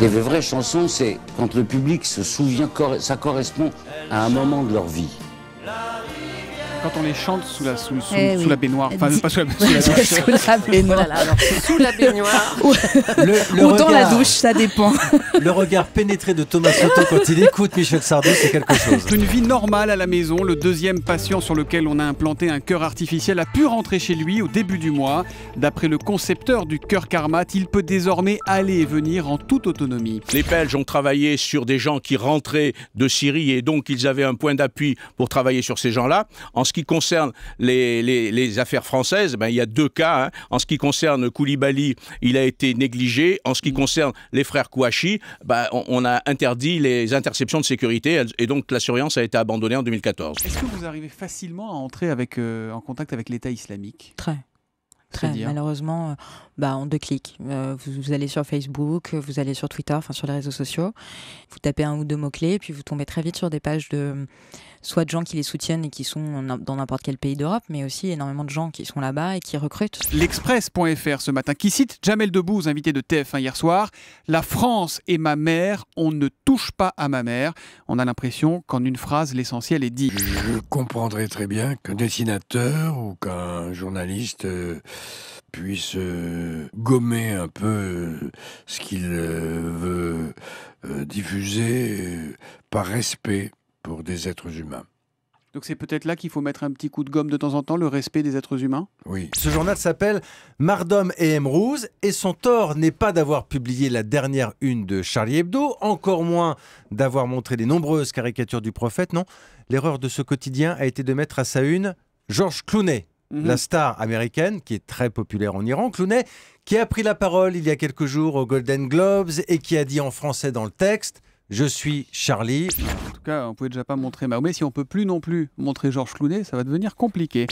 Les vraies chansons, c'est quand le public se souvient, ça correspond à un moment de leur vie. Quand on les chante sous la baignoire, enfin pas sous la douche. Sous la baignoire. Sous la baignoire. Ou dans la douche, ça dépend. Le regard pénétré de Thomas Soto quand il écoute Michel Sardou, c'est quelque chose. Une vie normale à la maison, le deuxième patient sur lequel on a implanté un cœur artificiel a pu rentrer chez lui au début du mois. D'après le concepteur du cœur Carmat, il peut désormais aller et venir en toute autonomie. Les Belges ont travaillé sur des gens qui rentraient de Syrie et donc ils avaient un point d'appui pour travailler sur ces gens-là. En ce qui concerne les affaires françaises, il y a deux cas. Hein. En ce qui concerne Koulibaly, il a été négligé. En ce qui concerne les frères Kouachi, on a interdit les interceptions de sécurité et donc la surveillance a été abandonnée en 2014. Est-ce que vous arrivez facilement à entrer en contact avec l'État islamique ? Très, malheureusement, en 2 clics. Vous allez sur Facebook, vous allez sur Twitter, sur les réseaux sociaux, vous tapez 1 ou 2 mots-clés, puis vous tombez très vite sur des pages soit de gens qui les soutiennent et qui sont dans n'importe quel pays d'Europe, mais aussi énormément de gens qui sont là-bas et qui recrutent. L'Express.fr ce matin, qui cite Jamel Debbouze, invité de TF1 hier soir. « La France est ma mère, on ne touche pas à ma mère ». On a l'impression qu'en une phrase, l'essentiel est dit. Je comprendrais très bien qu'un dessinateur ou qu'un journaliste puisse gommer un peu ce qu'il veut diffuser par respect pour des êtres humains. Donc c'est peut-être là qu'il faut mettre un petit coup de gomme de temps en temps, le respect des êtres humains ? Oui. Ce journal s'appelle Mardom et Emrouz et son tort n'est pas d'avoir publié la dernière une de Charlie Hebdo, encore moins d'avoir montré les nombreuses caricatures du prophète, non. L'erreur de ce quotidien a été de mettre à sa une George Clooney, la star américaine qui est très populaire en Iran. Clooney qui a pris la parole il y a quelques jours aux Golden Globes et qui a dit en français dans le texte « Je suis Charlie ». En tout cas, on ne pouvait déjà pas montrer Mahomet. Si on ne peut plus non plus montrer Georges Clooney, ça va devenir compliqué.